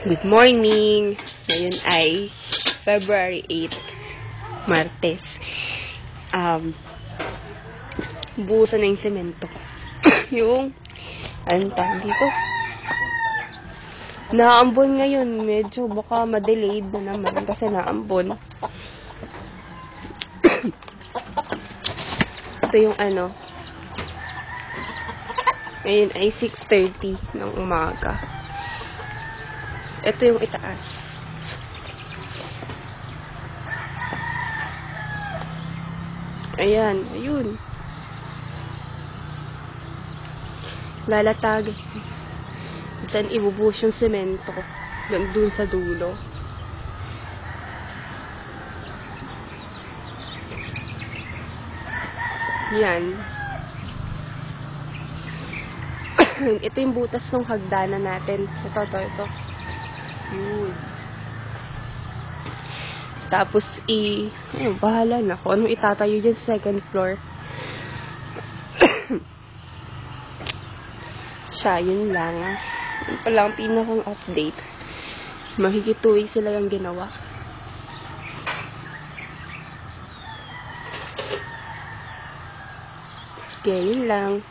Good morning! Ngayon ay February 8, Martes. Buhusan na yung semento. Yung, anong tawag dito? Naambon ngayon. Medyo baka ma-delayed na naman kasi naambon. Ito yung ano. Ngayon ay 6:30 ng umaga. Ito yung itaas. Ayan, ayun. Lalatag. Diyan ibubuhos yung semento. Doon sa dulo. Yan. Ito yung butas ng hagdanan natin. Ito. Yun. Tapos ayun, bahala na kung anong itatayo dyan sa second floor. Siya, yun lang. Yun pala ang pinakang update. Mahigit 2 weeks sila yung ginawa. Sige, yun lang.